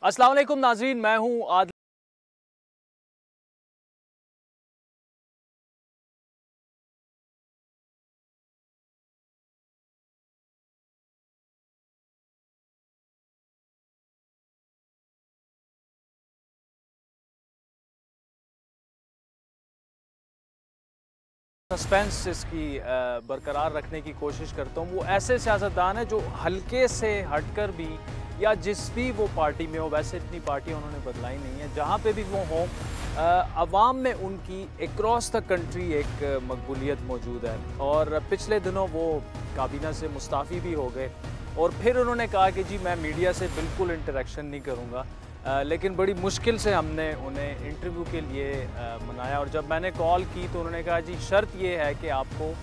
अस्सलाम वालेकुम नाज़रीन, मैं हूँ आदिल। सस्पेंस इसकी बरकरार रखने की कोशिश करता हूँ। वो ऐसे सियासतदान हैं जो हल्के से हटकर भी या जिस भी वो पार्टी में हो, वैसे इतनी पार्टियाँ उन्होंने बदलाई नहीं है, जहाँ पे भी वो हों अवाम में उनकी अक्रॉस द कंट्री एक मकबूलियत मौजूद है। और पिछले दिनों वो काबीना से मुस्ताफ़ी भी हो गए और फिर उन्होंने कहा कि जी मैं मीडिया से बिल्कुल इंटरेक्शन नहीं करूँगा। लेकिन बड़ी मुश्किल से हमने उन्हें इंटरव्यू के लिए मनाया और जब मैंने कॉल की तो उन्होंने कहा जी शर्त ये है कि आपको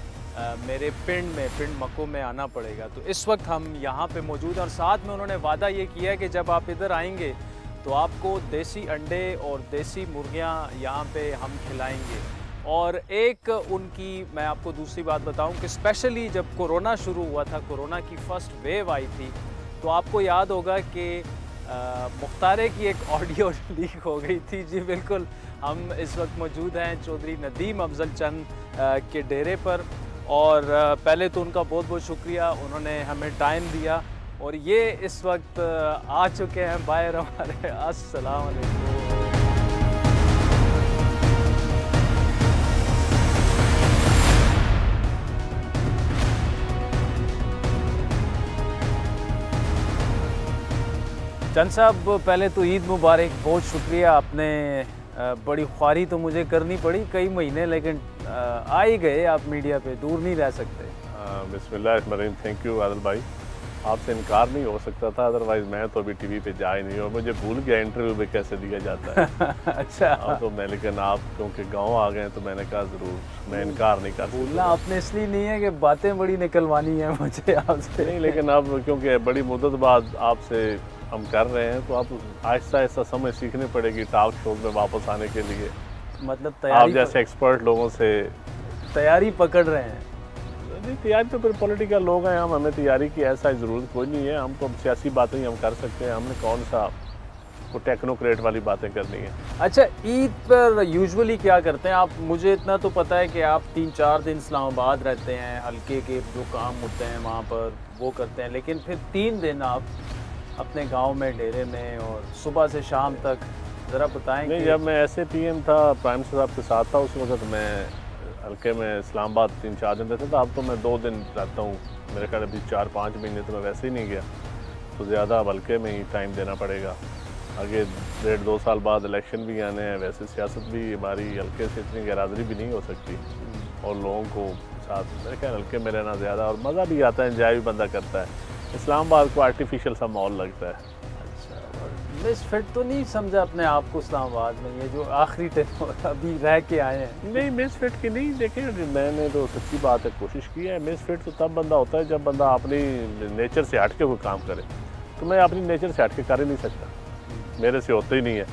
मेरे पिंड मक्को में आना पड़ेगा। तो इस वक्त हम यहाँ पे मौजूद हैं और साथ में उन्होंने वादा ये किया है कि जब आप इधर आएंगे तो आपको देसी अंडे और देसी मुर्गियाँ यहाँ पे हम खिलाएंगे। और एक उनकी मैं आपको दूसरी बात बताऊं कि स्पेशली जब कोरोना शुरू हुआ था, कोरोना की फ़र्स्ट वेव आई थी, तो आपको याद होगा कि मुख्तारे की एक ऑडियो लीक हो गई थी। जी बिल्कुल, हम इस वक्त मौजूद हैं चौधरी नदीम अफजल चंद के डेरे पर और पहले तो उनका बहुत बहुत शुक्रिया, उन्होंने हमें टाइम दिया और ये इस वक्त आ चुके हैं बाहर हमारे। अस्सलाम वालेकुम। चंद साहब, पहले तो ईद मुबारक, बहुत शुक्रिया। आपने बड़ी ख्वारी तो मुझे करनी पड़ी कई महीने, लेकिन आ ही गए आप मीडिया पे, दूर नहीं रह सकते। बिस्मिल्लाहिर्रहमानिर्रहीम। थैंक यू आदिल भाई, आपसे इनकार नहीं हो सकता था, अदरवाइज़ मैं तो अभी टीवी पे जा ही नहीं और मुझे भूल गया इंटरव्यू में कैसे दिया जाता है। अच्छा। तो मैं, लेकिन आप क्योंकि गांव आ गए तो मैंने कहा ज़रूर, मैं इनकार नहीं कर भूलना आपने इसलिए नहीं है कि बातें बड़ी निकलवानी है मुझे आपसे। नहीं, लेकिन अब क्योंकि बड़ी मुद्दत बाद आपसे हम कर रहे हैं तो आप आहिस्ता आहिस्ता समझ सीखनी पड़ेगी टॉक शो में वापस आने के लिए। मतलब आप तैयारी जैसे एक्सपर्ट लोगों से तैयारी पकड़ रहे हैं। नहीं, तैयारी तो फिर पॉलिटिकल लोग हैं, हम हमें तैयारी की ऐसा ज़रूरत कोई नहीं है। हम तो सियासी बातें ही हम कर सकते हैं, हमने कौन सा वो टेक्नोक्रेट वाली बातें करनी है। अच्छा, ईद पर यूजुअली क्या करते हैं आप? मुझे इतना तो पता है कि आप 3-4 दिन इस्लामाबाद रहते हैं, हल्के के जो काम होते हैं वहाँ पर वो करते हैं, लेकिन फिर 3 दिन आप अपने गांव में डेरे में और सुबह से शाम तक ज़रा बताएं। नहीं, जब मैं ऐसे पीएम था, प्राइम मिनिस्टर साहब के साथ था, उस वक्त मैं हल्के में इस्लामाबाद 3-4 दिन रहता था। अब तो मैं 2 दिन रहता हूँ, मेरे ख्याल अभी 4-5 महीने तो मैं वैसे ही नहीं गया, तो ज़्यादा अब हल्के में ही टाइम देना पड़ेगा। आगे 1.5-2 साल बाद इलेक्शन भी आने हैं, वैसे सियासत भी हमारी हल्के से इतनी गैरहाज़िरी भी नहीं हो सकती और लोगों को साथ मेरे ख्याल हल्के में रहना ज़्यादा और मज़ा भी आता है, इंजॉय भी बंदा करता है। इस्लामाबाद को आर्टिफिशियल सा माहौल लगता है। अच्छा, और मिस फिट तो नहीं समझा अपने आप को इस्लामाबाद में, ये जो आखिरी दिन अभी रह के आए हैं? नहीं, मिस फिट की नहीं, देखें मैंने तो सच्ची बात है कोशिश की है। मिस फिट तो तब बंदा होता है जब बंदा अपनी नेचर से हट के कोई काम करे, तो मैं अपनी नेचर से हट के कर ही नहीं सकता, मेरे से होता ही नहीं है।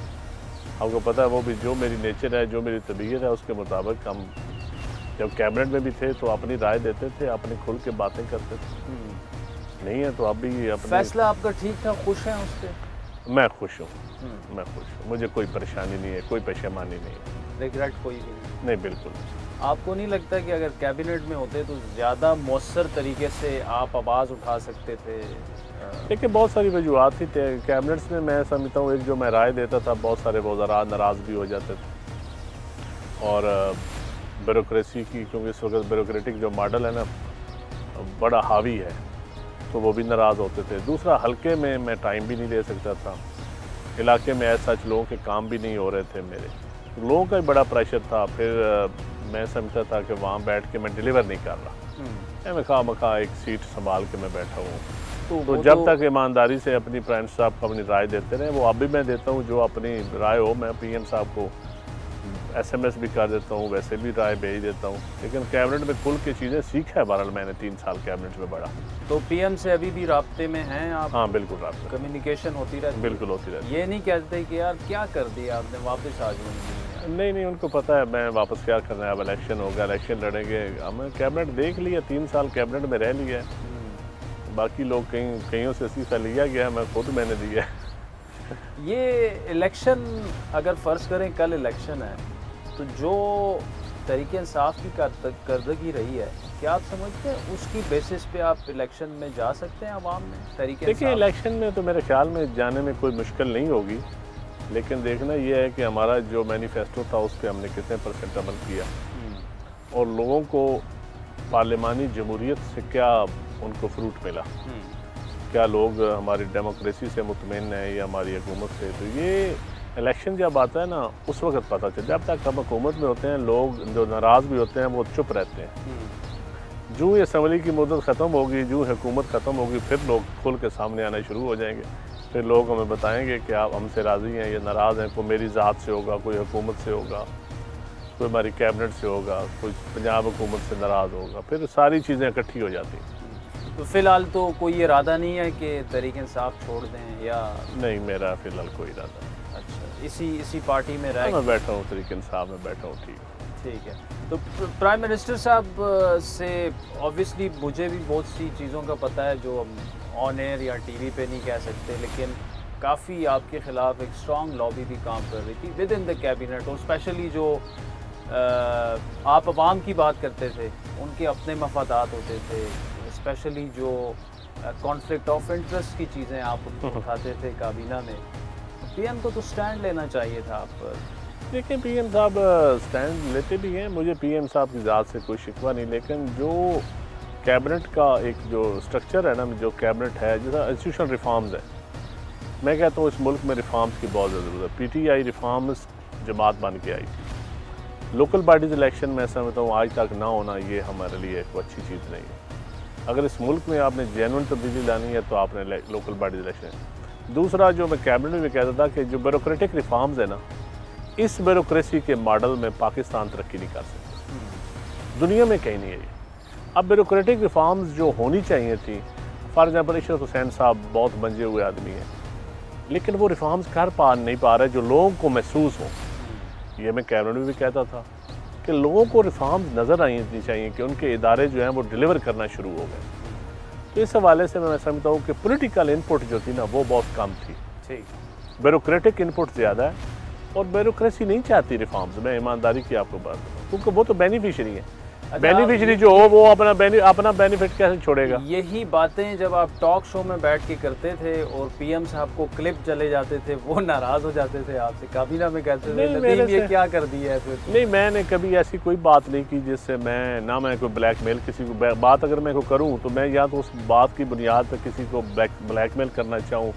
आपको पता है, वो भी जो मेरी नेचर है, जो मेरी तबीयत है, उसके मुताबिक हम जब कैबिनेट में भी थे तो अपनी राय देते थे, अपनी खुल के बातें करते थे। नहीं है तो अभी अपने फैसला आपका ठीक था, खुश हैं उस पर? मैं खुश हूँ, मैं खुश हूँ, मुझे कोई परेशानी नहीं है, कोई परेशानी नहीं है। रिग्रेट कोई भी नहीं? बिल्कुल। आपको नहीं लगता कि अगर कैबिनेट में होते तो ज़्यादा मौसर तरीके से आप आवाज़ उठा सकते थे? देखिए, बहुत सारी वजूहत थी कैबिनेट्स में। मैं समझता हूँ एक जो मैं राय देता था, बहुत सारे वज़रा नाराज़ भी हो जाते थे और ब्यूरोक्रेसी की, क्योंकि इस वक्त ब्यूरोक्रेटिक जो मॉडल है ना बड़ा हावी है, तो वो भी नाराज़ होते थे। दूसरा, हल्के में मैं टाइम भी नहीं दे सकता था, इलाके में ऐसा लोगों के काम भी नहीं हो रहे थे मेरे, तो लोगों का भी बड़ा प्रेशर था। फिर मैं समझता था कि वहाँ बैठ के मैं डिलीवर नहीं कर रहा, मैं खामखा एक सीट संभाल के मैं बैठा हूँ। तो जब तक ईमानदारी से अपनी प्राइम साहब को अपनी राय देते रहे, वो अभी मैं देता हूँ, जो अपनी राय हो मैं पीएम साहब को SMS भी कर देता हूँ, वैसे भी राय भेज देता हूँ। लेकिन कैबिनेट में खुल के चीज़ें सीखा है, बहरहाल मैंने 3 साल कैबिनेट में बढ़ा। तो पीएम से अभी भी राब्ते में हैं आप? हाँ बिल्कुल, राब्ते कम्युनिकेशन होती रहती? बिल्कुल होती रहती। ये नहीं कहते कि यार क्या कर दिया आपने, वापस आ जाओ? नहीं, उनको पता है मैं वापस क्या करना है। अब इलेक्शन होगा, इलेक्शन लड़ेंगे, हमें कैबिनेट देख लिया, 3 साल कैबिनेट में रह लिया है। बाकी लोग कहीं कहीं से इस्तीफा लिया गया, मैं खुद मैंने दिया है। ये इलेक्शन अगर फ़र्ज़ करें कल इलेक्शन है तो जो तरीके इंसाफ की करदगी रही है, क्या आप समझते हैं उसकी बेसिस पे आप इलेक्शन में जा सकते हैं आवाम में तरीके? देखिए इलेक्शन में तो मेरे ख्याल में जाने में कोई मुश्किल नहीं होगी, लेकिन देखना यह है कि हमारा जो मैनिफेस्टो था उस पर हमने कितने % अमल किया और लोगों को पार्लिमानी जमहूरियत से क्या उनको फ्रूट मिला, क्या लोग हमारी डेमोक्रेसी से मुतमईन हैं या हमारी हुकूमत से। तो ये इलेक्शन जब आता है ना उस वक्त पता चलता है। जब तक हम हुकूमत में होते हैं लोग जो नाराज़ भी होते हैं वो चुप रहते हैं। जो ये असम्बली की मुद्दत ख़त्म होगी, जो हुकूमत ख़त्म होगी, फिर लोग खुल के सामने आना शुरू हो जाएंगे। फिर लोग हमें बताएंगे कि आप हमसे राज़ी हैं या नाराज़ हैं। कोई मेरी ज़ात से होगा, कोई हुकूमत से होगा, कोई हमारी कैबिनेट से होगा, कोई पंजाब हुकूमत से नाराज़ होगा। फिर सारी चीज़ें इकट्ठी हो जाती हैं। तो फ़िलहाल तो कोई इरादा नहीं है कि तहरीक इंसाफ छोड़ दें या? नहीं, मेरा फ़िलहाल कोई इरादा नहीं। अच्छा, इसी पार्टी में रह मैं बैठा हूँ, तहरीक इंसाफ में बैठा हूँ। ठीक है। तो प्राइम मिनिस्टर साहब से ऑब्वियसली मुझे भी बहुत सी चीज़ों का पता है जो हम ऑन एयर या टीवी पे नहीं कह सकते, लेकिन काफ़ी आपके ख़िलाफ़ एक स्ट्रॉन्ग लॉबी भी काम कर रही थी विद इन द कैबिनेट, और स्पेशली जो आप अवाम की बात करते थे उनके अपने मफादात होते थे, स्पेशली जो कॉन्फ्लिक्ट ऑफ इंटरेस्ट की चीज़ें आप उठाते थे काबीना में। पीएम को तो स्टैंड लेना चाहिए था आप पर। देखिए पीएम साहब स्टैंड लेते भी हैं, मुझे पीएम साहब की ज़ात से कोई शिकवा नहीं, लेकिन जो कैबिनेट का एक जो स्ट्रक्चर है ना, जो कैबिनेट है, जैसा इंस्टीट्यूशनल रिफॉर्म्स है, मैं कहता हूँ इस मुल्क में रिफॉर्म्स की बहुत ज़्यादा ज़रूरत है। पीटीआई रिफॉर्म्स जमात बन के आई थी। लोकल बॉडीज़ इलेक्शन में समझता हूँ आज तक ना होना ये हमारे लिए एक अच्छी चीज़ नहीं है। अगर इस मुल्क में आपने जेन्युइन तब्दीली लानी है तो आपने लोकल बॉडीज़ इलेक्शन। दूसरा जो मैं कैबिनेट में कहता था कि जो ब्यूरोक्रेटिक रिफॉर्म्स है ना, इस ब्यूरोक्रेसी के मॉडल में पाकिस्तान तरक्की नहीं कर सकता, दुनिया में कहीं नहीं है ये। अब ब्यूरोक्रेटिक रिफॉर्म्स जो होनी चाहिए थी, फॉर एग्जाम्पल इशरत हुसैन साहब बहुत मंजे हुए आदमी हैं, लेकिन वो रिफॉर्म्स कर नहीं पा रहे जो लोगों को महसूस हो। ये मैं कैबिनेट में भी कहता था कि लोगों को रिफॉर्म्स नज़र आनी चाहिए कि उनके इदारे जो हैं वो डिलीवर करना शुरू हो गए। तो इस हवाले से मैं समझता हूँ कि पॉलिटिकल इनपुट जो थी ना वो बहुत कम थी, ठीक, ब्यूरोक्रेटिक इनपुट ज़्यादा है, और ब्यूरोक्रेसी नहीं चाहती रिफॉर्म्स। मैं ईमानदारी की आपको बात बताऊँ, क्योंकि वो तो बेनिफिशरी है। बेनिफिशरी जो हो वो अपना बेनिफिट कैसे छोड़ेगा? यही बातें जब आप टॉक शो में बैठ के करते थे और पीएम साहब को क्लिप चले जाते थे, वो नाराज़ हो जाते थे आपसे, काबीना में कहते थे नदीम ये क्या कर दिया है फिर? नहीं, मैंने कभी ऐसी कोई बात नहीं की जिससे मैं कोई ब्लैकमेल किसी को बात अगर मैं को करूँ तो मैं या तो उस बात की बुनियाद पर किसी को ब्लैकमेल करना चाहूँ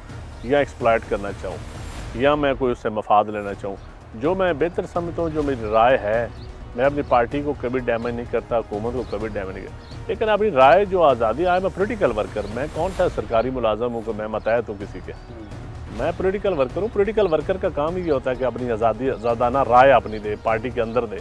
या एक्सप्लॉइट करना चाहूँ या मैं कोई उससे मफाद लेना चाहूँ। जो मैं बेहतर समझता हूँ, जो मेरी राय है, मैं अपनी पार्टी को कभी डैमेज नहीं करता, हुकूमत को कभी डैमेज नहीं करता, लेकिन अपनी राय जो आज़ादी आए। मैं पॉलिटिकल वर्कर, मैं कौन सा सरकारी मुलाजम हूँ कि मैं मतहत हूँ किसी के? मैं पॉलिटिकल वर्कर हूँ। पॉलिटिकल वर्कर का काम ही होता है कि अपनी आज़ादाना राय अपनी दे, पार्टी के अंदर दे,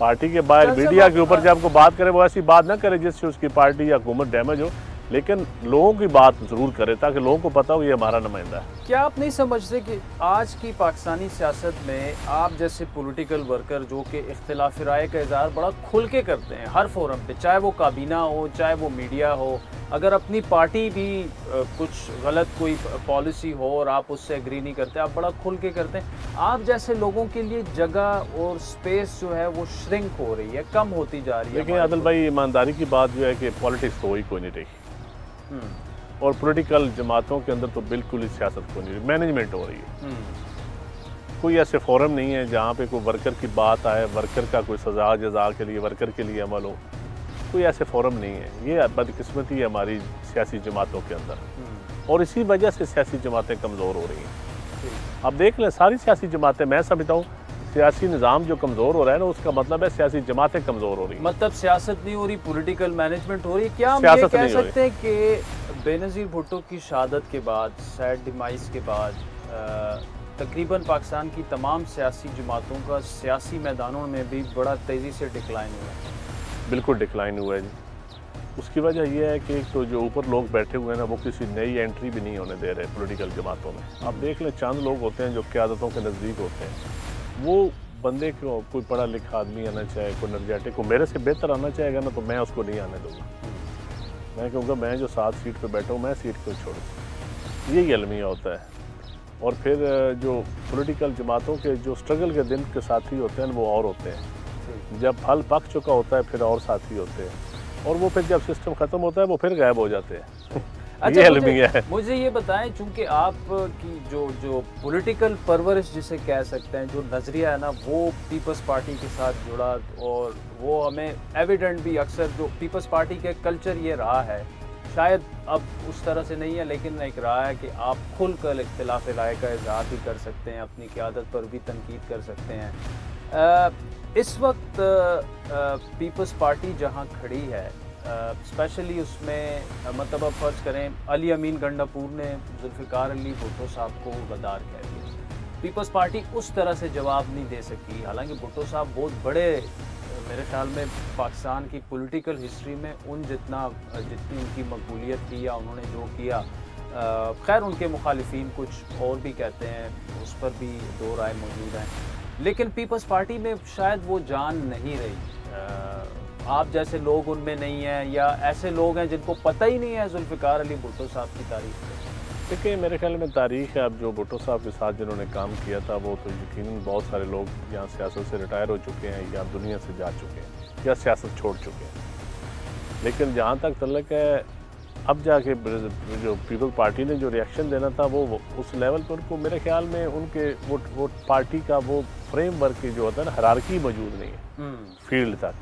पार्टी के बाहर मीडिया के ऊपर जब आपको बात करे वो ऐसी बात ना करे जिससे उसकी पार्टी या हुकूमत डैमेज हो, लेकिन लोगों की बात ज़रूर करे ताकि लोगों को पता हो ये हमारा नुमाइंदा है। क्या आप नहीं समझते कि आज की पाकिस्तानी सियासत में आप जैसे पॉलिटिकल वर्कर जो कि इख्तिलाफ राय का इज़हार बड़ा खुल के करते हैं हर फोरम पे, चाहे वो काबीना हो चाहे वो मीडिया हो, अगर अपनी पार्टी भी कुछ गलत कोई पॉलिसी हो और आप उससे एग्री नहीं करते, आप बड़ा खुल के करते हैं, आप जैसे लोगों के लिए जगह और स्पेस जो है वो श्रिंक हो रही है, कम होती जा रही है। लेकिन आदिल भाई ईमानदारी की बात जो है कि पॉलिटिक्स तो ही कोई नहीं रही, और पॉलिटिकल जमातों के अंदर तो बिल्कुल ही सियासत को नहीं, मैनेजमेंट हो रही है। कोई ऐसे फोरम नहीं है जहाँ पे कोई वर्कर की बात आए, वर्कर का कोई सजा जजा के लिए वर्कर के लिए अमल हो, कोई ऐसे फोरम नहीं है। ये बदकिस्मती है हमारी सियासी जमातों के अंदर, और इसी वजह से सियासी जमातें कमज़ोर हो रही हैं। अब देख लें सारी सियासी जमातें, मैं समझता हूँ सियासी निज़ाम जो कमज़ोर हो रहा है ना, उसका मतलब है सियासी जमातें कमज़ोर हो रही हैं। मतलब सियासत नहीं हो रही, पॉलिटिकल मैनेजमेंट हो रही है। क्या हम ये कह सकते हैं कि बेनज़ीर भुट्टो की शहादत के बाद, सैड डिमाइस के बाद, तकरीबन पाकिस्तान की तमाम सियासी जमातों का सियासी मैदानों में भी बड़ा तेज़ी से डिक्लाइन हुआ है? बिल्कुल डिक्लाइन हुआ है जी। उसकी वजह यह है कि एक तो जो ऊपर लोग बैठे हुए हैं ना, वो किसी नई एंट्री भी नहीं होने दे रहे पॉलिटिकल जमातों में। आप देख लें चंद लोग होते हैं जो क़यादतों के नज़दीक होते हैं, वो बंदे को कोई पढ़ा लिखा आदमी आना चाहे, कोई एनर्जेटिक को मेरे से बेहतर आना चाहेगा ना, तो मैं उसको नहीं आने दूँगा। मैं कहूँगा मैं जो 7 सीट पे बैठा हूँ मैं सीट को छोड़ूँ, यही अलमिया होता है। और फिर जो पॉलिटिकल जमातों के जो स्ट्रगल के दिन के साथी होते हैं वो और होते हैं। जब फल पक चुका होता है फिर और साथी होते हैं, और वो फिर जब सिस्टम ख़त्म होता है वो फिर गायब हो जाते हैं। अच्छा, ये अलमिया है। मुझे ये बताएं, चूंकि आप की जो पॉलिटिकल परवरिश जिसे कह सकते हैं, जो नज़रिया है ना, वो पीपल्स पार्टी के साथ जुड़ा, और वो हमें एविडेंट भी अक्सर जो पीपल्स पार्टी के कल्चर ये रहा है, शायद अब उस तरह से नहीं है, लेकिन एक रहा है कि आप खुलकर इख्तिलाफ राय का इजहार भी कर सकते हैं, अपनी क़यादत पर भी तनकीद कर सकते हैं। इस वक्त पीपल्स पार्टी जहां खड़ी है, स्पेशली उसमें मतलब अब फ़र्ज़ करें अली अमीन गंडापुर ने जुल्फ़िकार अली भुट्टो साहब को गद्दार कह दिया, पीपल्स पार्टी उस तरह से जवाब नहीं दे सकी। हालांकि भुट्टो साहब बहुत बड़े, मेरे ख्याल में पाकिस्तान की पॉलिटिकल हिस्ट्री में जितनी उनकी मकबूलियत थी या उन्होंने जो किया, खैर उनके मुखालिफिन कुछ और भी कहते हैं, उस पर भी दो राय मौजूद हैं, लेकिन पीपल्स पार्टी में शायद वो जान नहीं रही। आप जैसे लोग उनमें नहीं हैं, या ऐसे लोग हैं जिनको पता ही नहीं है जुल्फ़िकार अली भुट्टो साहब की तारीख। देखिए, मेरे ख्याल में तारीख़ है, अब जो भुट्टो साहब के साथ जिन्होंने काम किया था वो तो यकीनन बहुत सारे लोग यहाँ सियासत से रिटायर हो चुके हैं या दुनिया से जा चुके हैं या सियासत छोड़ चुके हैं। लेकिन जहाँ तक तल्लक है, अब जाके जो पीपल पार्टी ने जो रिएक्शन देना था वो उस लेवल पर उनको, मेरे ख्याल में उनके वो पार्टी का वो फ्रेमवर्क जो होता है ना, हायरार्की मौजूद नहीं है फील्ड तक।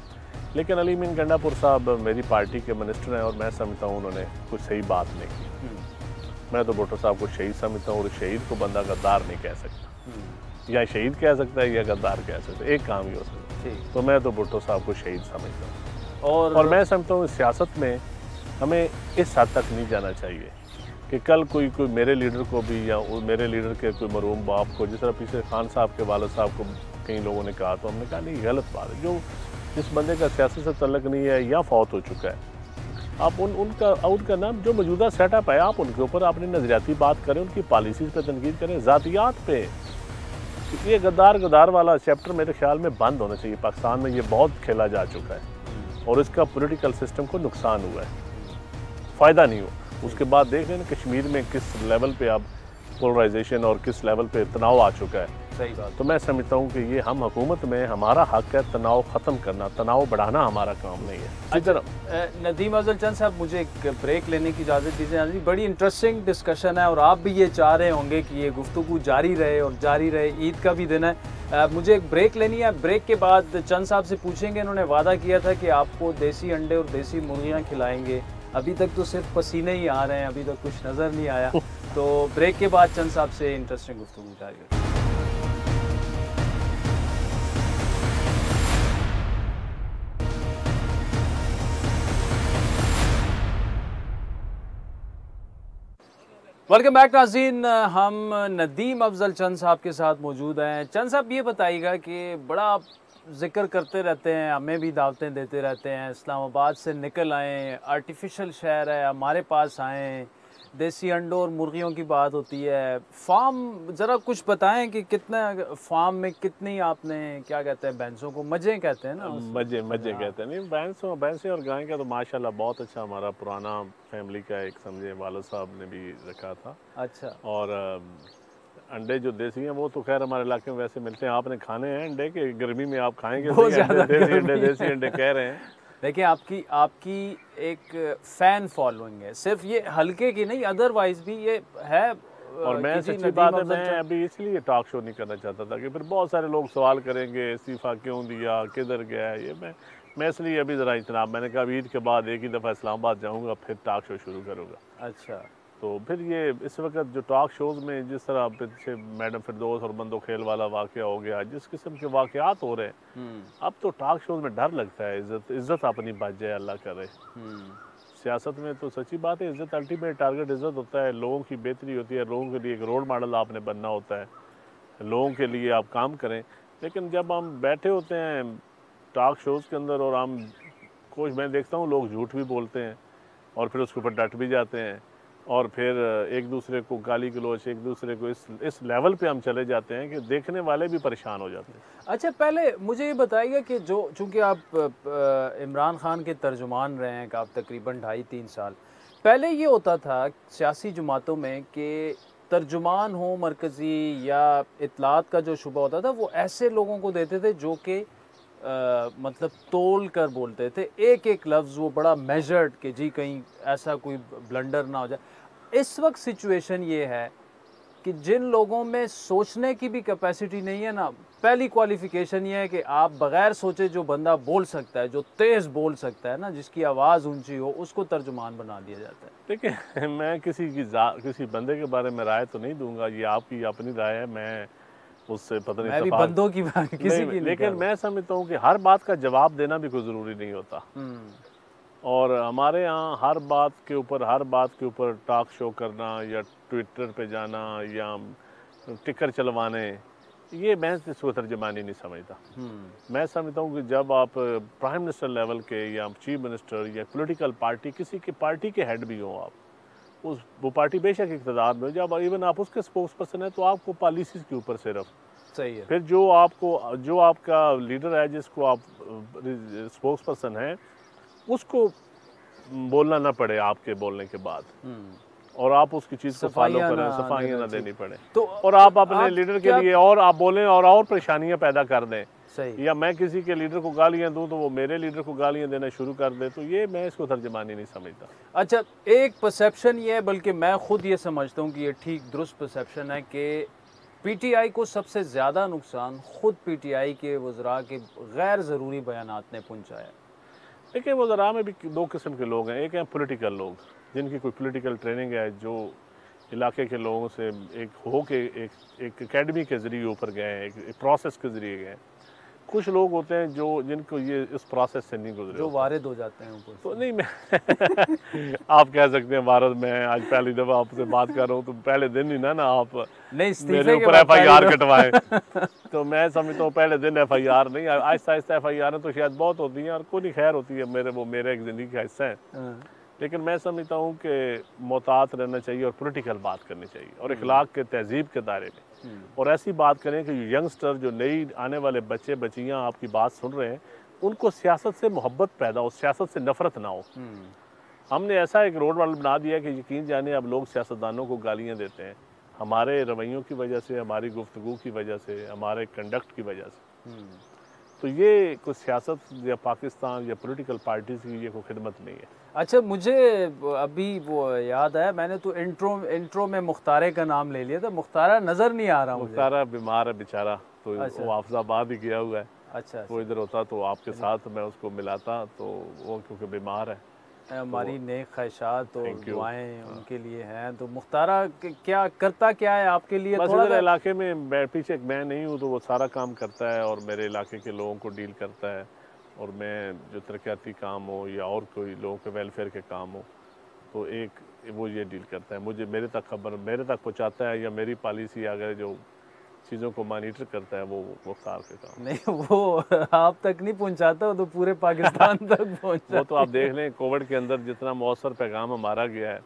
लेकिन अली अमीन गंडापुर साहब मेरी पार्टी के मिनिस्टर हैं और मैं समझता हूँ उन्होंने कुछ सही बात नहीं की। मैं तो भुट्टो साहब को शहीद समझता हूँ, और शहीद को बंदा गद्दार नहीं कह सकता, या शहीद कह सकता है या गद्दार कह सकता है, एक काम ही हो सकता है। तो मैं तो भुट्टो साहब को शहीद समझता हूँ, और मैं समझता हूँ सियासत में हमें इस हद तक नहीं जाना चाहिए कि कल कोई मेरे लीडर को भी या मेरे लीडर के कोई मरूम बाप को, जिस तरह पीछे खान साहब के वालिद साहब को कई लोगों ने कहा, तो हमने कहा नहीं, गलत बात है। जो जिस बंदे का सियासत से तल्लक नहीं है या फौत हो चुका है, आप उनका नाम जो मौजूदा सेटअप है, आप उनके ऊपर अपनी नज़रियाती बात करें, उनकी पॉलिसीज़ पे तनकीद करें, ज़ातियात पे। ये गद्दार वाला चैप्टर मेरे ख्याल में बंद होना चाहिए। पाकिस्तान में ये बहुत खेला जा चुका है और इसका पॉलिटिकल सिस्टम को नुकसान हुआ है, फ़ायदा नहीं हुआ। उसके बाद देख लें कश्मीर में किस लेवल पे अब पोलराइजेशन और किस लेवल पे तनाव आ चुका है। सही बात। तो मैं समझता हूँ कि ये हम हुकूमत में हमारा हक है तनाव ख़त्म करना, तनाव बढ़ाना हमारा काम नहीं है। अच्छा, नदीम अफजल चंद साहब, मुझे एक ब्रेक लेने की इजाज़त दीजिए। बड़ी इंटरेस्टिंग डिस्कशन है और आप भी ये चाह रहे होंगे कि ये गुफ्तगू जारी रहे और जारी रहे। ईद का भी दिन है, मुझे एक ब्रेक लेनी है। ब्रेक के बाद चंद साहब से पूछेंगे, इन्होंने वादा किया था कि आपको देसी अंडे और देसी मुर्गियाँ खिलाएँगे। अभी तक तो सिर्फ पसीने ही आ रहे हैं, अभी तक कुछ नज़र नहीं आया। तो ब्रेक के बाद चंद साहब से इंटरेस्टिंग गुफ्तगू जारी रहे। वेलकम बैक नाज़रीन, हम नदीम अफजल चंद साहब के साथ मौजूद हैं। चंद साहब, ये बताइएगा कि बड़ा आप जिक्र करते रहते हैं, हमें भी दावतें देते रहते हैं, इस्लामाबाद से निकल आएँ, आर्टिफिशियल शहर है, हमारे पास आएँ, देसी अंडों और मुर्गियों की बात होती है। फार्म ज़रा कुछ बताएं कि कितना फार्म में कितनी आपने, क्या कहते हैं, भैंसों को मजे कहते हैं ना, मजे कहते हैं। नहीं, भैंसें और गाय का तो माशाल्लाह बहुत अच्छा, हमारा पुराना फैमिली का एक समझे वालिद साहब ने भी रखा था। अच्छा। और अंडे जो देसी हैं वो तो खैर हमारे इलाके में वैसे मिलते हैं। आपने खाने हैं अंडे के? गर्मी में आप खाएंगे देसी अंडे कह रहे हैं। देखिए, आपकी एक फ़ैन फॉलोइंग है, सिर्फ ये हल्के की नहीं, अदरवाइज भी ये है। और मैं सच्ची बात है, मैं अभी इसलिए टॉक शो नहीं करना चाहता था कि फिर बहुत सारे लोग सवाल करेंगे इस्तीफ़ा क्यों दिया, किधर गया है। ये मैं इसलिए अभी ज़रा इतना, मैंने कहा ईद के बाद एक ही दफ़ा इस्लामाबाद जाऊँगा, फिर टॉक शो शुरू करूँगा। अच्छा। तो फिर ये इस वक्त जो टॉक शोज़ में जिस तरह पीछे मैडम फिरदौस और बंदो खेल वाला वाक़या हो गया, जिस किस्म के वाक़यात हो रहे हैं, अब तो टॉक शोज़ में डर लगता है। इज़्ज़त अपनी बच जाए, अल्लाह करे। सियासत में तो सच्ची बात है, इज़्ज़त अल्टीमेट टारगेट इज़्ज़त होता है, लोगों की बेहतरी होती है, लोगों के लिए एक रोल मॉडल आपने बनना होता है, लोगों के लिए आप काम करें। लेकिन जब हम बैठे होते हैं टॉक शोज़ के अंदर और हम कुछ, मैं देखता हूँ लोग झूठ भी बोलते हैं और फिर उसके ऊपर डट भी जाते हैं और फिर एक दूसरे को गाली गलौच, एक दूसरे को इस लेवल पे हम चले जाते हैं कि देखने वाले भी परेशान हो जाते हैं। अच्छा, पहले मुझे ये बताइएगा कि चूँकि आप इमरान खान के तर्जुमान रहे हैं, कि आप तकरीबन 2.5-3 साल पहले ये होता था सियासी जमातों में कि तर्जुमान हो मरकज़ी या इत्तलात का जो शुबा होता था वो ऐसे लोगों को देते थे जो कि मतलब तोल कर बोलते थे, एक एक लफ्ज़ वो बड़ा मेजर्ड कि जी कहीं ऐसा कोई ब्लंडर ना हो जाए। इस वक्त सिचुएशन ये है कि जिन लोगों में सोचने की भी कैपेसिटी नहीं है ना, पहली क्वालिफ़िकेशन ये है कि आप बग़ैर सोचे जो बंदा बोल सकता है, जो तेज़ बोल सकता है ना, जिसकी आवाज़ ऊंची हो, उसको तर्जुमान बना दिया जाता है। देखिए मैं किसी बंदे के बारे में राय तो नहीं दूंगा, ये आपकी अपनी राय है, मैं उससे पता नहीं मैं भी बंदों की बात किसी की, लेकिन मैं समझता हूँ कि हर बात का जवाब देना भी कोई ज़रूरी नहीं होता। और हमारे यहाँ हर बात के ऊपर टॉक शो करना या ट्विटर पे जाना या टिकर चलवाने, ये मैं इसको तर्जमानी नहीं समझता। मैं समझता हूँ कि जब आप प्राइम मिनिस्टर लेवल के या चीफ मिनिस्टर या पॉलिटिकल पार्टी, किसी की पार्टी के हेड भी हो आप, वो पार्टी बेशक इक़्तिदार में हो, जब इवन आप उसके स्पोक्स पर्सन है तो आपको पॉलिसीज़ के ऊपर सिर्फ सही है। फिर जो आपका लीडर है, जिसको आप स्पोक्स पर्सन है, उसको बोलना ना पड़े आपके बोलने के बाद, और आप उसकी चीज़ को फॉलो करें, सफाइयाँ ना देनी पड़े, तो और आप अपने लीडर के लिए और आप बोलें और परेशानियाँ पैदा कर दें। सही। या मैं किसी के लीडर को गालियाँ दूं तो वो मेरे लीडर को गालियाँ देना शुरू कर दे, तो ये मैं इसको तर्जमानी नहीं समझता। अच्छा, एक परसेप्शन ये है, बल्कि मैं खुद ये समझता हूँ कि ये ठीक दुरुस्त परसेप्शन है कि पीटीआई को सबसे ज़्यादा नुकसान खुद पीटीआई के वज़रा के गैर ज़रूरी बयानात ने पहुँचाया। देखिए वज़रा में भी दो किस्म के लोग हैं, एक हैं पॉलिटिकल लोग जिनकी कोई पॉलिटिकल ट्रेनिंग है, जो इलाके के लोगों से एक एकेडमी के ज़रिए ऊपर गए हैं, एक प्रोसेस के ज़रिए गए हैं। कुछ लोग होते हैं जिनको ये इस प्रोसेस से नहीं गुजरे, जो वारिद हो जाते हैं ऊपर। तो नहीं मैं आप कह सकते हैं वारिद, मैं आज पहली दफ़ा आपसे बात कर रहा हूँ, तो पहले दिन ही ना आप नहीं मेरे ऊपर FIR कटवाएं तो मैं समझता हूँ पहले दिन FIR नहीं, आहिस्ता आहिस्ता FIR तो शायद बहुत होती हैं और कोई नहीं खैर होती है, मेरे एक ज़िंदगी का हिस्सा है। लेकिन मैं समझता हूँ कि मोहतात रहना चाहिए और पॉलिटिकल बात करनी चाहिए और इखलाक के तहजीब के दायरे में, और ऐसी बात करें कि यंगस्टर जो नई आने वाले बच्चे बच्चियाँ आपकी बात सुन रहे हैं, उनको सियासत से मोहब्बत पैदा हो, सियासत से नफरत ना हो। हमने ऐसा एक रोड मॉडल बना दिया कि यकीन जाने अब लोग सियासतदानों को गालियाँ देते हैं, हमारे रवैयों की वजह से, हमारी गुफ्तगू की वजह से, हमारे कंडक्ट की वजह से। तो ये कोई सियासत या पाकिस्तान या पॉलिटिकल पार्टीज़ की ये कोई खिदमत नहीं है। अच्छा, मुझे अभी वो याद आया, मैंने तो इंट्रो में मुख्तारे का नाम ले लिया था, मुख्तारा नज़र नहीं आ रहा मुझे। मुख्तारा बीमार है बेचारा, तो वो हाफिज़ाबाद ही गया हुआ है। अच्छा, वो इधर होता तो आपके साथ मैं उसको मिलाता, तो वो क्योंकि बीमार है। हमारी नेक ख्वाहिशात और दुआएं उनके लिए हैं। तो मुख्तारा क्या करता क्या है आपके लिए? बस इधर इलाके में पीछे मैं नहीं हूँ, तो वो सारा काम करता है और मेरे इलाके के लोगों को डील करता है, और मैं जो तरक्याती काम हो या और कोई लोगों के वेलफेयर के काम हो, तो वो ये डील करता है, मेरे तक पहुँचाता है, या मेरी पॉलिसी अगर जो चीज़ों को मॉनिटर करता है वो मुख्तार के काम। नहीं, वो आप तक नहीं पहुंचाता, वो तो पूरे पाकिस्तान तक पहुंचाता। वो तो आप देख लें कोविड के अंदर जितना मौसर पैगाम हमारा गया है,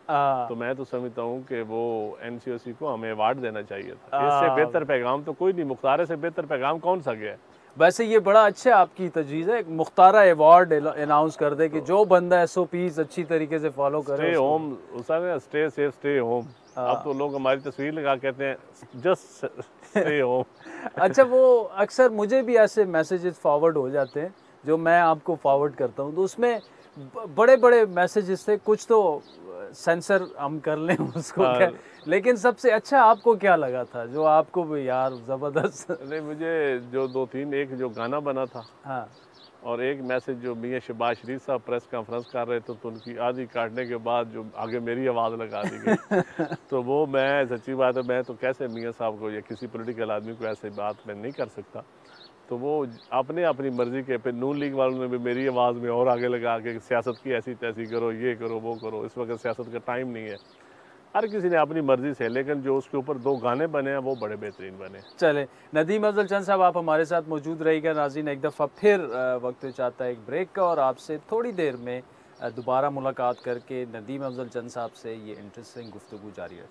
तो मैं तो समझता हूँ कि वो NCOC को हमें अवार्ड देना चाहिए था। इससे बेहतर पैगाम तो कोई नहीं, मुख्तारे से बेहतर पैगाम कौन सा गया है। वैसे ये बड़ा अच्छा आपकी तजवीज़ है, मुख्तारा अवार्ड अनाउंस कर दे कि जो बंदा SOPs अच्छी तरीके से फॉलो करे। Stay home, stay safe stay home. अब तो लोग हमारी तस्वीर लगा कहते हैं जस्ट स्टे होम। अच्छा, वो अक्सर मुझे भी ऐसे मैसेजेस फॉरवर्ड हो जाते हैं जो मैं आपको फॉरवर्ड करता हूँ, तो उसमें बड़े बड़े मैसेजेस थे, कुछ तो सेंसर हम कर लें उसको लेकिन सबसे अच्छा आपको क्या लगा था जो आपको भी यार ज़बरदस्त? नहीं, मुझे जो 2-3 एक जो गाना बना था, हाँ, और एक मैसेज जो मियाँ शहबाज शरीफ साहब प्रेस कॉन्फ्रेंस कर रहे थे, तो उनकी आधी काटने के बाद जो आगे मेरी आवाज़ लगा दी गई तो वो मैं सच्ची बात है, मैं तो कैसे मियाँ साहब को या किसी पॉलिटिकल आदमी को ऐसी बात मैं नहीं कर सकता, तो वो आपने अपनी मर्ज़ी के पे नून लीग वालों ने भी मेरी आवाज़ में और आगे लगा के सियासत की ऐसी तैसी करो, ये करो वो करो। इस वक्त सियासत का टाइम नहीं है, हर किसी ने अपनी मर्जी से, लेकिन जो उसके ऊपर 2 गाने बने हैं वो बड़े बेहतरीन बने। चले, नदीम अफजल चंद साहब आप हमारे साथ मौजूद रहिएगा। नाज़रीन, एक दफ़ा फिर वक्त चाहता है एक ब्रेक का, और आपसे थोड़ी देर में दोबारा मुलाकात करके नदीम अफजल चंद साहब से ये इंटरेस्टिंग गुफ्तगू जारी है।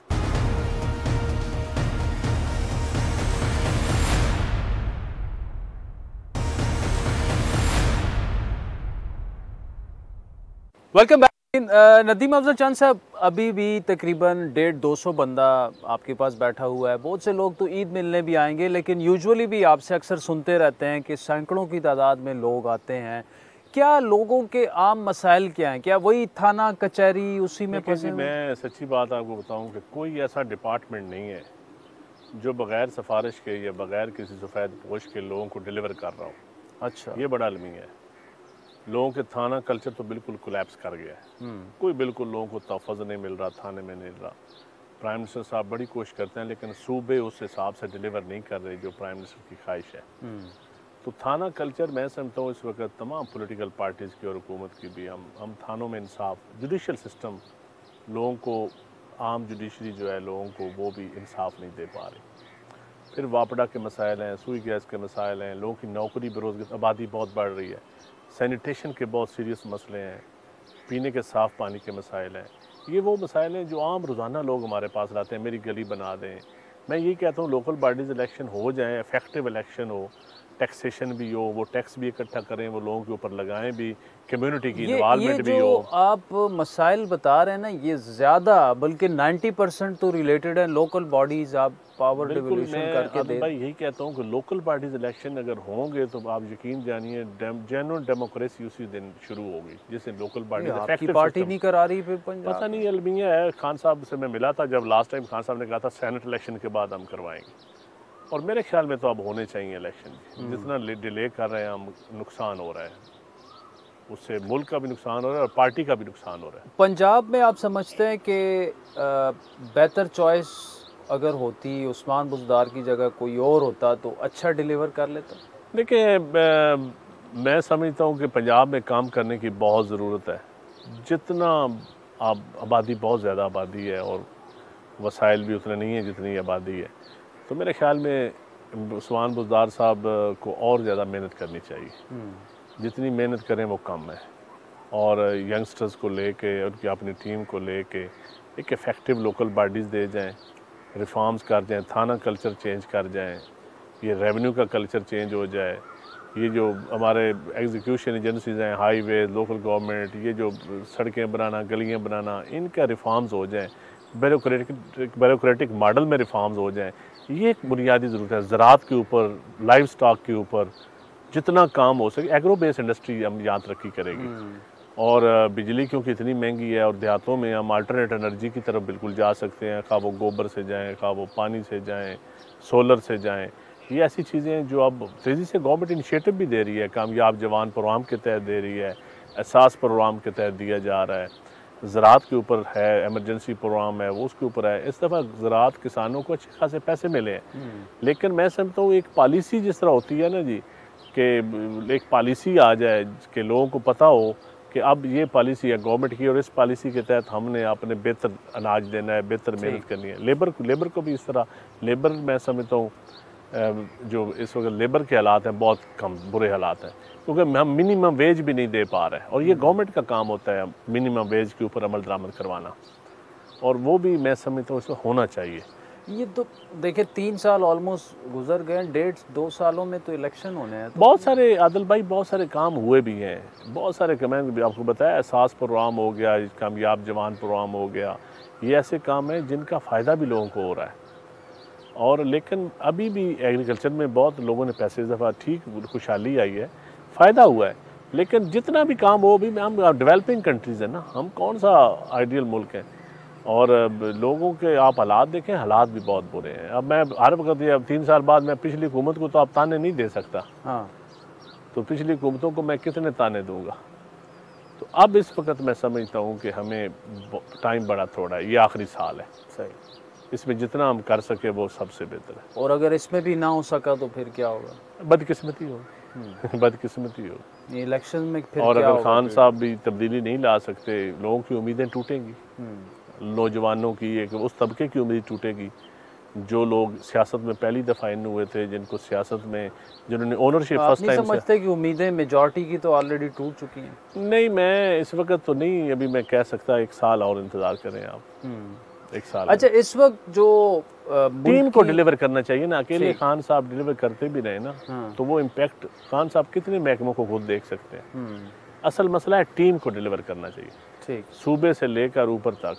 Welcome back. नदीम अफजल चंद साहब, अभी भी तकरीबन 150-200 बंदा आपके पास बैठा हुआ है। बहुत से लोग तो ईद मिलने भी आएंगे, लेकिन यूजुअली भी आपसे अक्सर सुनते रहते हैं कि सैकड़ों की तादाद में लोग आते हैं। क्या लोगों के आम मसाइल क्या हैं? क्या वही थाना कचहरी उसी में फंसे हुए? मैं सच्ची बात आपको बताऊं कि कोई ऐसा डिपार्टमेंट नहीं है जो बग़ैर सिफारिश के या बग़ैर किसी सफ़ेद पोश के लोगों को डिलीवर कर रहा हो। अच्छा, ये बड़ा अलमिया है। लोगों के थाना कल्चर तो बिल्कुल कोलैप्स कर गया है। कोई बिल्कुल लोगों को तहफ़्फ़ुज़ नहीं मिल रहा, थाने में नहीं मिल रहा। प्राइम मिनिस्टर साहब बड़ी कोशिश करते हैं, लेकिन सूबे उस हिसाब से डिलीवर नहीं कर रहे जो प्राइम मिनिस्टर की ख्वाहिश है। तो थाना कल्चर मैं समझता हूँ इस वक्त तमाम पॉलिटिकल पार्टीज़ की और हुकूमत की भी, हम थानों में इंसाफ, जुडिशल सिस्टम लोगों को, आम जुडिशरी जो है लोगों को वो भी इंसाफ नहीं दे पा रही। फिर वापडा के मसाइल हैं, सुई गैस के मसाइल हैं, लोगों की नौकरी, बेरोज़गारी, आबादी बहुत बढ़ रही है, सैनिटेशन के बहुत सीरियस मसले हैं, पीने के साफ़ पानी के मसाइल हैं। ये वो मसाइल हैं जो आम रोज़ाना लोग हमारे पास लाते हैं, मेरी गली बना दें। मैं यही कहता हूँ लोकल बॉडीज़ इलेक्शन हो जाएँ, इफेक्टिव इलेक्शन हो, टैक्सेशन भी हो, वो टैक्स भी इकट्ठा करें, वो लोगों के ऊपर लगाएं भी, कम्युनिटी की इन्वॉल्वमेंट भी हो। आप मसाइल बता रहे हैं ना, ये ज़्यादा बल्कि 90% तो रिलेटेड है लोकल बॉडीज़, आप पावर डिवोल्यूशन करके दे। भाई यही कहता हूँ कि लोकल बॉडीज़ इलेक्शन अगर होंगे तो आप यकीन जानिए जेन्युइन डेमोक्रेसी उसी दिन शुरू होगी, जिससे लोकल बॉडीज़ आपकी पार्टी नहीं करा रही फिर पंजाब? पता नहीं, अलमिया है। खान साहब से मैं मिला था जब लास्ट टाइम, खान साहब ने कहा था सेनेट इलेक्शन के बाद हम करवाएंगे, और मेरे ख्याल में तो अब होने चाहिए इलेक्शन। जितना डिले कर रहे हैं हम, नुकसान हो रहा है, उससे मुल्क का भी नुकसान हो रहा है और पार्टी का भी नुकसान हो रहा है। पंजाब में आप समझते हैं कि बेहतर चॉइस अगर होती, उस्मान बुज़दार की जगह कोई और होता तो अच्छा डिलीवर कर लेता? देखिए, मैं समझता हूँ कि पंजाब में काम करने की बहुत ज़रूरत है। जितना आबादी, बहुत ज़्यादा आबादी है और वसाइल भी उतने नहीं है जितनी आबादी है, तो मेरे ख्याल में उस्मान बुज़दार साहब को और ज़्यादा मेहनत करनी चाहिए। जितनी मेहनत करें वो कम है, और यंगस्टर्स को लेके, उनकी अपनी टीम को लेके एक इफ़ेक्टिव लोकल बॉडीज़ दे जाएं, रिफॉर्म्स कर जाएं, थाना कल्चर चेंज कर जाएं, ये रेवेन्यू का कल्चर चेंज हो जाए, ये जो हमारे एग्जीक्यूशन एजेंसीज़ हैं, हाईवे, लोकल गवर्नमेंट, ये जो सड़कें बनाना, गलियाँ बनाना, इनका रिफॉर्म्स हो जाएँ, ब्यूरोक्रेटिक मॉडल में रिफॉर्म्स हो जाएँ। ये एक बुनियादी ज़रूरत है। ज़राअत के ऊपर, लाइव स्टॉक के ऊपर जितना काम हो सके, एग्रो बेस्ड इंडस्ट्री हम यहाँ तरक्की करेगी। और बिजली क्योंकि इतनी महंगी है, और देहातों में हम अल्टरनेट एनर्जी की तरफ बिल्कुल जा सकते हैं, खा वो गोबर से जाएँ, खा वो पानी से जाएँ, सोलर से जाएँ। ये ऐसी चीज़ें हैं जो अब तेज़ी से गवर्नमेंट इनिशिएटिव भी दे रही है, कामयाब जवान प्रोग्राम के तहत दे रही है, एहसास प्रोग्राम के तहत दिया जा रहा है, ज़राअत के ऊपर है, एमरजेंसी प्रोग्राम है वो उसके ऊपर है। इस दफ़ा ज़राअत किसानों को अच्छे खासे पैसे मिले हैं। लेकिन मैं समझता हूँ एक पॉलिसी जिस तरह होती है ना जी, कि एक पॉलिसी आ जाए कि लोगों को पता हो कि अब ये पॉलिसी है गवर्नमेंट की, और इस पॉलिसी के तहत हमने अपने बेहतर अनाज देना है, बेहतर मेहनत करनी है। लेबर को भी इस तरह, लेबर मैं समझता हूँ जो इस वक्त लेबर के हालात हैं बहुत कम, बुरे हालात हैं, क्योंकि हम मिनिमम वेज भी नहीं दे पा रहे हैं, और ये गवर्नमेंट का काम होता है मिनिमम वेज के ऊपर अमल दरामद करवाना, और वो भी मैं समझता हूँ इसमें होना चाहिए। ये तो देखिए 3 साल ऑलमोस्ट गुजर गए, 1.5-2 सालों में तो इलेक्शन होने हैं। तो बहुत सारे आदिल भाई, बहुत सारे काम हुए भी हैं, बहुत सारे मैंने भी आपको बताया, एहसास प्रोग्राम हो गया, कामयाब जवान प्रोग्राम हो गया, ये ऐसे काम हैं जिनका फ़ायदा भी लोगों को हो रहा है। और लेकिन अभी भी एग्रीकल्चर में बहुत लोगों ने पैसे, इस दफ़ा ठीक खुशहाली आई है, फ़ायदा हुआ है, लेकिन जितना भी काम हो, भी हम डेवलपिंग कंट्रीज़ हैं ना, हम कौन सा आइडियल मुल्क हैं, और लोगों के आप हालात देखें, हालात भी बहुत बुरे हैं। अब मैं हर वक्त, अब 3 साल बाद मैं पिछली हुकूमत को तो आप ताने नहीं दे सकता। हाँ, तो पिछली हुकूमतों को मैं कितने ताने दूंगा। तो अब इस वक्त मैं समझता हूँ कि हमें टाइम बड़ा थोड़ा है, ये आखिरी साल है, सही, इसमें जितना हम कर सके वो सबसे बेहतर है। और अगर इसमें भी ना हो सका तो फिर क्या होगा? बदकिस्मती हो बदकिस्मती हो। इलेक्शन में फिर और क्या अगर होगा? खान साहब भी तब्दीली नहीं ला सकते, लोगों की उम्मीदें टूटेंगी, नौजवानों की, एक उस तबके की उम्मीद टूटेगी जो लोग सियासत में पहली दफ़ा इन हुए थे, जिनको सियासत में, जिन्होंने ओनरशिप फर्स्ट टाइम। समझते कि उम्मीदें मेजॉरिटी की तो ऑलरेडी टूट चुकी हैं? नहीं, मैं इस वक्त तो नहीं, अभी मैं कह सकता 1 साल और इंतज़ार करें आप। 1 साल। अच्छा, इस वक्त जो टीम को डिलीवर करना चाहिए ना, अकेले खान साहब डिलीवर करते भी रहे ना, तो वो इम्पैक्ट, खान साहब कितने महकमों को खुद देख सकते हैं। असल मसला है टीम को डिलीवर करना चाहिए। ठीक। सूबे से लेकर ऊपर तक,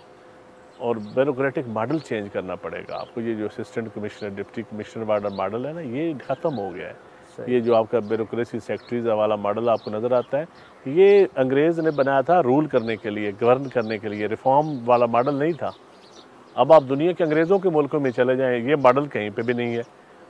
और ब्यूरोक्रेटिक मॉडल चेंज करना पड़ेगा आपको। ये जो असिस्टेंट कमिश्नर, डिप्टी कमिश्नर वाला मॉडल है ना, ये ख़त्म हो गया है। ये जो आपका ब्यूरोक्रेसी सेक्रेटरीज वाला मॉडल आपको नज़र आता है, ये अंग्रेज़ ने बनाया था रूल करने के लिए, गवर्न करने के लिए, रिफॉर्म वाला मॉडल नहीं था। अब आप दुनिया के अंग्रेज़ों के मुल्कों में चले जाएँ, ये मॉडल कहीं पे भी नहीं है।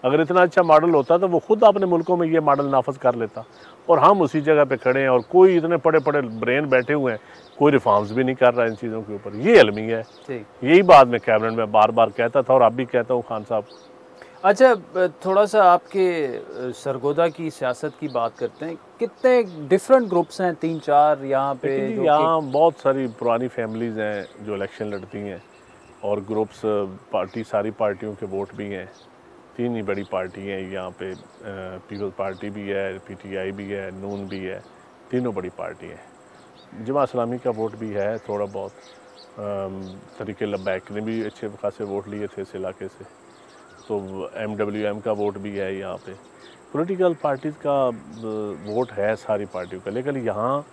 अगर इतना अच्छा मॉडल होता तो वो खुद अपने मुल्कों में ये मॉडल नाफज कर लेता, और हम उसी जगह पे खड़े हैं और कोई इतने बड़े बड़े ब्रेन बैठे हुए हैं, कोई रिफॉर्म्स भी नहीं कर रहा है इन चीज़ों के ऊपर। ये अलमी है। यही बात मैं कैबिनेट में बार बार कहता था और अब भी कहता हूँ खान साहब। अच्छा, थोड़ा सा आपके सरगोदा की सियासत की बात करते हैं। कितने डिफरेंट ग्रुप्स हैं, 3-4 यहाँ पे? यहाँ बहुत सारी पुरानी फैमिलीज़ हैं जो इलेक्शन लड़ती हैं, और ग्रुप्स पार्टी, सारी पार्टियों के वोट भी हैं। 3 ही बड़ी पार्टी हैं यहाँ पे, पीपल्स पार्टी भी है, PTI भी है, नून भी है, तीनों बड़ी पार्टी हैं। जमात इस्लामी का वोट भी है थोड़ा बहुत, तरीके लब्बैक ने भी अच्छे खासे वोट लिए थे इस इलाके से, तो MWM का वोट भी है यहाँ पे। पॉलिटिकल पार्टीज़ का वोट है सारी पार्टियों का, लेकिन यहाँ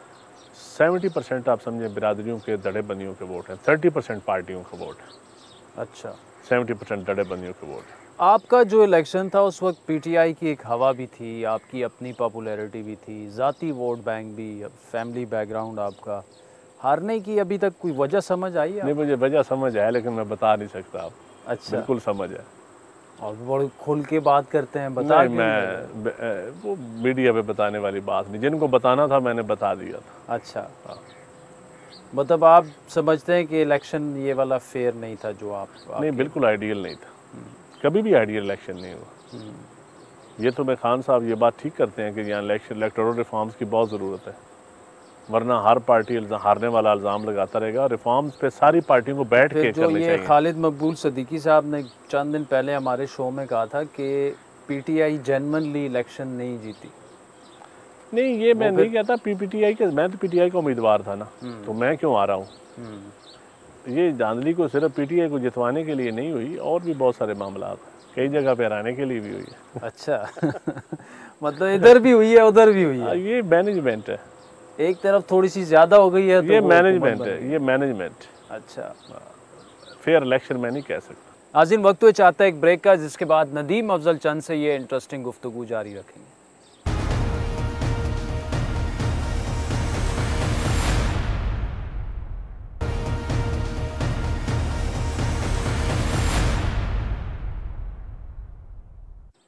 70% आप समझें बिरादरियों के दड़े बंदियों के वोट हैं, 30% पार्टियों का वोट है। अच्छा, 70% दड़े बंदियों के वोट है। आपका जो इलेक्शन था उस वक्त PTI की एक हवा भी थी, आपकी अपनी पॉपुलैरिटी भी थी, ज़ाती वोट बैंक भी, फैमिली बैकग्राउंड आपका, हारने की अभी तक कोई वजह समझ आई है? नहीं, मुझे वजह समझ है लेकिन मैं बता नहीं सकता आप। अच्छा, बिल्कुल समझ है। और बड़े खुल के बात करते हैं, बता नहीं, मैं वो मीडिया पे बताने वाली बात नहीं, जिनको बताना था मैंने बता दिया था। अच्छा, हाँ। मतलब आप समझते हैं कि इलेक्शन ये वाला फेयर नहीं था जो आप नहीं, बिल्कुल आइडियल नहीं था, कभी भी आइडियल इलेक्शन नहीं हुआ। ये तो मैं खान साहब ये बात ठीक करते हैं कि यहाँ इलेक्टोरल रिफॉर्म्स की बहुत ज़रूरत है, वरना हर पार्टी हारने वाला इल्ज़ाम लगाता रहेगा। रिफॉर्म्स पे सारी पार्टियों को बैठ के करने चाहिए। खालिद मकबूल सिद्दीकी साहब ने चंद दिन पहले हमारे शो में कहा था कि PTI जेन्युइनली इलेक्शन नहीं जीती। नहीं, ये मैं नहीं कहता PTI के, मैं तो PTI का उम्मीदवार था ना, तो मैं क्यों आ रहा हूँ। ये धांधली को सिर्फ PTI को जितवाने के लिए नहीं हुई, और भी बहुत सारे मामला कई जगह पे हराने के लिए भी हुई है। अच्छा मतलब इधर भी हुई है उधर भी हुई है। ये मैनेजमेंट है, एक तरफ थोड़ी सी ज़्यादा हो गई है तो ये मैनेजमेंट है, ये मैनेजमेंट। अच्छा, फेयर इलेक्शन मैं नहीं कह सकता। नाज़रीन, वक्त हुए चाहता है एक ब्रेक का, जिसके बाद नदीम अफजल चंद से ये इंटरेस्टिंग गुफ्तगू जारी रखेंगे।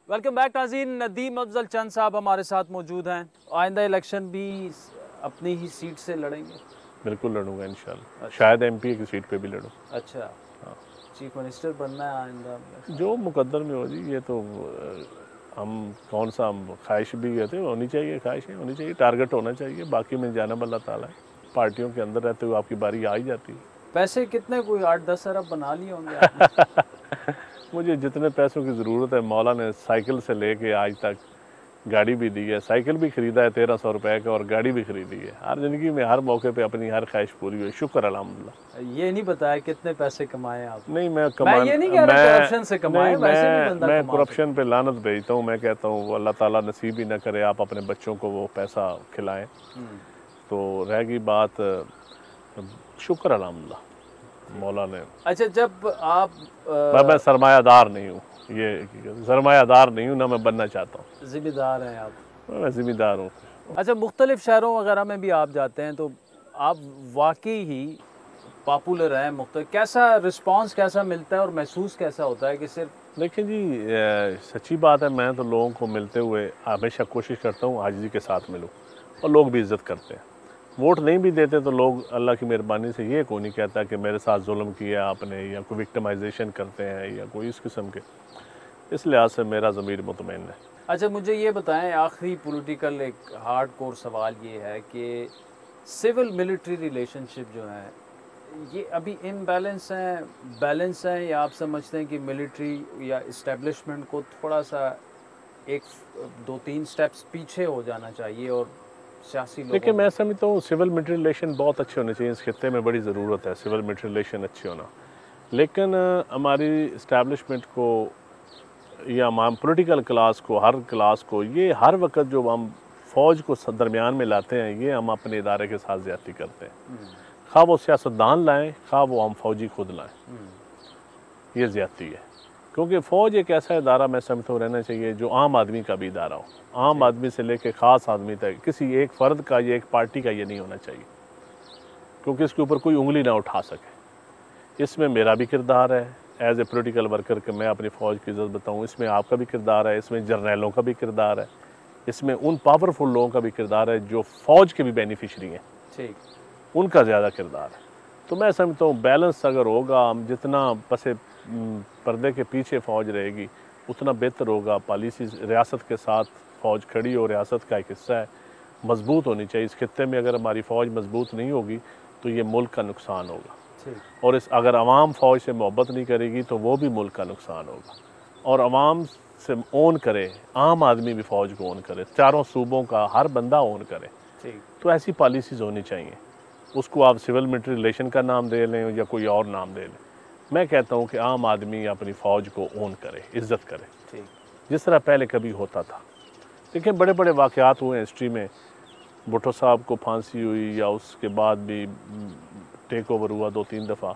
वेलकम बैक नाज़रीन, नदीम अफजल चंद साहब हमारे साथ मौजूद हैं। आइंदा इलेक्शन भी अपनी ही सीट से लड़ेंगे? बिल्कुल लड़ूंगा इंशाल्लाह। अच्छा। शायद MP की सीट पे भी लड़ूँ। अच्छा, हाँ। चीफ मिनिस्टर बनना है आइंदा? जो मुकद्दर में हो जी, ये तो हम कौन सा ख्वाहिश भी कहते होनी चाहिए, ख्वाहिशें होनी चाहिए, टारगेट होना चाहिए, बाकी में जाना अल्लाह ताला है। पार्टियों के अंदर रहते हुए आपकी बारी आ ही जाती है। पैसे कितने, कोई 8-10 अरब बना लिए होंगे आपने? मुझे जितने पैसों की ज़रूरत है, मौला ने साइकिल से लेके आज तक गाड़ी भी दी है, साइकिल भी ख़रीदा है 1300 रुपए का, और गाड़ी भी ख़रीदी है। हर ज़िंदगी में हर मौके पे अपनी हर ख्वाहिश पूरी हुई, शुक्र अल्हम्दुलिल्लाह। ये नहीं बताया कितने पैसे कमाए आप? नहीं, मैं ये नहीं कह रहा करप्शन से कमाए, वैसे भी बंदा मैं करप्शन पे लानत भेजता हूँ। मैं कहता हूँ अल्लाह ताला नसीब ही ना करे आप अपने बच्चों को वो पैसा खिलाएं। तो रह गई बात, शुक्र अल्हम्दुलिल्लाह मौला ने। अच्छा, जब आप मैं सरमायादार नहीं हूँ, ये सरमायादार नहीं हूँ, ना मैं बनना चाहता हूँ। जिम्मेदार हैं आप? मैं जिम्मेदार हूँ। अच्छा, मुख्तलिफ शहरों वगैरह में भी आप जाते हैं तो आप वाकई ही पॉपुलर हैं, कैसा रिस्पांस कैसा मिलता है और महसूस कैसा होता है कि सिर्फ? देखिए जी, सच्ची बात है, मैं तो लोगों को मिलते हुए हमेशा कोशिश करता हूँ आजिज़ी के साथ मिलूँ, और लोग भी इज़्ज़त करते हैं। वोट नहीं भी देते तो लोग अल्लाह की मेहरबानी से ये कोई नहीं कहता कि मेरे साथ जुल्म किया आपने, या कोई विक्टिमाइजेशन करते हैं या कोई इस किस्म के। इस लिहाज से मेरा ज़मीर मुतमईन है। अच्छा, मुझे ये बताएं, आखिरी पॉलिटिकल एक हार्ड कोर सवाल ये है कि सिविल मिलिट्री रिलेशनशिप जो है ये अभी इम्बैलेंस हैं, बैलेंस हैं, या आप समझते हैं कि मिलिट्री या इस्टेब्लिशमेंट को थोड़ा सा 1-2-3 स्टेप्स पीछे हो जाना चाहिए और सियासी लोग? देखिए, मैं समझता हूँ सिविल मिलिट्री रिलेशन बहुत अच्छे होने चाहिए। इस खित्ते में बड़ी ज़रूरत है सिविल मिलिट्री रिलेशन अच्छे होना, लेकिन हमारी इस्टेब्लिशमेंट को या हम पॉलिटिकल क्लास को, हर क्लास को, ये हर वक्त जो हम फ़ौज को दरमियान में लाते हैं, ये हम अपने इदारे के साथ ज़्यादती करते हैं। खा वो सियासतदान लाएं, खा वो हम फौजी खुद लाएं। ये ज़्यादती है, क्योंकि फ़ौज एक ऐसा इदारा मैं समझता हूँ रहना चाहिए जो आम आदमी का भी इदारा हो। आम आदमी से लेकर ख़ास आदमी तक, किसी एक फ़र्द का या एक पार्टी का ये नहीं होना चाहिए, क्योंकि इसके ऊपर कोई उंगली ना उठा सके। इसमें मेरा भी किरदार है एज ए पोलिटिकल वर्कर कि मैं अपनी फ़ौज की इज़्ज़त बताऊँ, इसमें आपका भी किरदार है, इसमें जर्नैलों का भी किरदार है, इसमें उन पावरफुल लोगों का भी किरदार है जो फ़ौज के भी बेनिफिशरी हैं, ठीक, उनका ज़्यादा किरदार है। तो मैं समझता हूँ बैलेंस अगर होगा, हम जितना पसे पर्दे के पीछे फ़ौज रहेगी उतना बेहतर होगा। पॉलिसी रियासत के साथ फ़ौज खड़ी हो, रियासत का एक हिस्सा है, मजबूत होनी चाहिए। इस खित्ते में अगर हमारी फ़ौज मजबूत नहीं होगी तो ये मुल्क का नुकसान होगा, और इस अगर अवाम फ़ौज से मोहब्बत नहीं करेगी तो वो भी मुल्क का नुकसान होगा। और अवाम से ओन करे, आम आदमी भी फ़ौज को ओन करे, चारों सूबों का हर बंदा ओन करे, तो ऐसी पॉलिसीज़ होनी चाहिए। उसको आप सिविल मिलिट्री रिलेशन का नाम दे लें या कोई और नाम दे लें। मैं कहता हूँ कि आम आदमी अपनी फ़ौज को ओन करे, इज़्ज़त करे, जिस तरह पहले कभी होता था। देखिए बड़े बड़े वाक़यात हुए हिस्ट्री में, भुट्टो साहब को फांसी हुई या उसके बाद भी टेक ओवर हुआ 2-3 दफ़ा,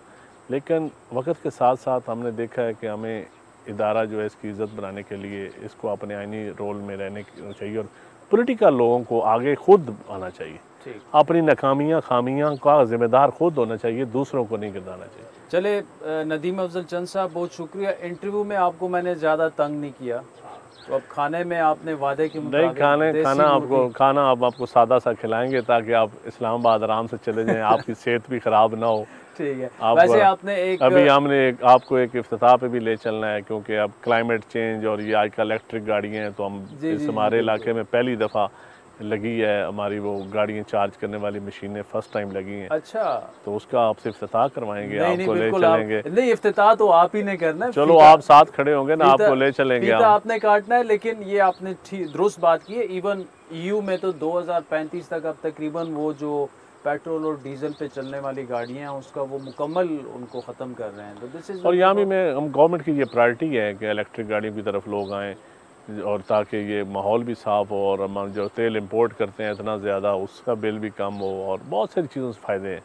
लेकिन वक्त के साथ साथ हमने देखा है कि हमें इदारा जो है इसकी इज़्ज़त बनाने के लिए इसको अपने आइनी रोल में रहने चाहिए, और पॉलिटिकल लोगों को आगे खुद आना चाहिए। अपनी नाकामियाँ खामियाँ का ज़िम्मेदार खुद होना चाहिए, दूसरों को नहीं गिरदाना चाहिए। चले नदीम अफजल चंद साहब, बहुत शुक्रिया। इंटरव्यू में आपको मैंने ज़्यादा तंग नहीं किया, तो अब खाने में आपने वादे के मुताबिक खाना अब आपको सादा सा खिलाएंगे ताकि आप इस्लामाबाद आराम से चले जाएं, आपकी सेहत भी ख़राब ना हो। ठीक है। वैसे आपने हमने आपको एक इफ्तिताह पे भी ले चलना है, क्योंकि अब क्लाइमेट चेंज और ये आजकल इलेक्ट्रिक गाड़ियाँ हैं, तो हम हमारे इलाके में पहली दफ़ा लगी है हमारी वो गाड़ियाँ चार्ज करने वाली मशीनें फर्स्ट टाइम लगी हैं। अच्छा, तो उसका आपसे इफ्तिताह करवाएंगे, आपको ले चलेंगे। नहीं, इफ्तिताह तो आप ही ने करना है। चलो आप साथ खड़े होंगे ना, आपको ले चलेंगे। आपने काटना है, लेकिन ये आपने दुरुस्त बात की है। इवन EU में तो 2035 तक अब तकरीबन वो जो पेट्रोल और डीजल पे चलने वाली गाड़ियाँ हैं उसका वो मुकम्मल उनको ख़त्म कर रहे हैं। तो दिस इज़, और यहाँ भी हम गवर्नमेंट की ये प्रायोरिटी है कि इलेक्ट्रिक गाड़ियों की तरफ लोग आएँ, और ताकि ये माहौल भी साफ़ हो, और हम जो तेल इंपोर्ट करते हैं इतना ज़्यादा उसका बिल भी कम हो, और बहुत सारी चीज़ों से फ़ायदे हैं।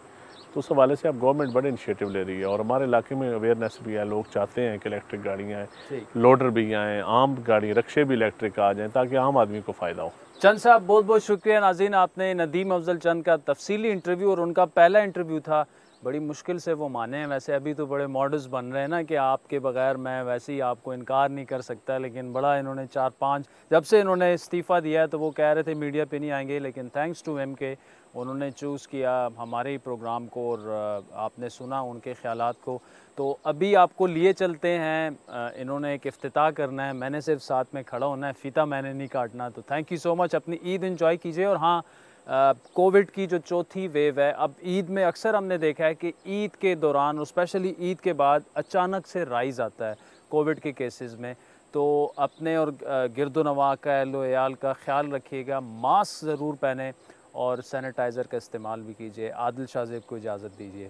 तो उस हवाले से अब गवर्नमेंट बड़े इनिशिएटिव ले रही है, और हमारे इलाके में अवेयरनेस भी है। लोग चाहते हैं कि इलेक्ट्रिक गाड़ियाँ आएँ, लोडर भी आएँ, आम गाड़ी रिक्शे भी इलेक्ट्रिक आ जाएँ, ताकि आम आदमी को फ़ायदा हो। चंद साहब, बहुत बहुत शुक्रिया। नाज़रीन, आपने नदीम अफजल चंद का तफसीली इंटरव्यू, और उनका पहला इंटरव्यू था, बड़ी मुश्किल से वो माने हैं। वैसे अभी तो बड़े मॉडल्स बन रहे हैं ना कि आपके बगैर मैं वैसे ही आपको इनकार नहीं कर सकता, लेकिन बड़ा इन्होंने 4-5 जब से इन्होंने इस्तीफ़ा दिया है तो वो कह रहे थे मीडिया पे नहीं आएंगे, लेकिन थैंक्स टू MK उन्होंने चूज़ किया हमारे ही प्रोग्राम को, और आपने सुना उनके ख़यालात को। तो अभी आपको लिए चलते हैं, इन्होंने एक इफ्तिताह करना है, मैंने सिर्फ साथ में खड़ा होना है, फ़ीता मैंने नहीं काटना। तो थैंक यू सो मच, अपनी ईद एंजॉय कीजिए। और हाँ, कोविड की जो चौथी वेव है, अब ईद में अक्सर हमने देखा है कि ईद के दौरान और स्पेशली ईद के बाद अचानक से राइज़ आता है कोविड के केसेस में। तो अपने और गिरदोनवा का, अहलो याल का ख्याल रखिएगा, मास्क ज़रूर पहने और सैनिटाइज़र का इस्तेमाल भी कीजिए। आदिल शाह ज़ेब को इजाज़त दीजिए।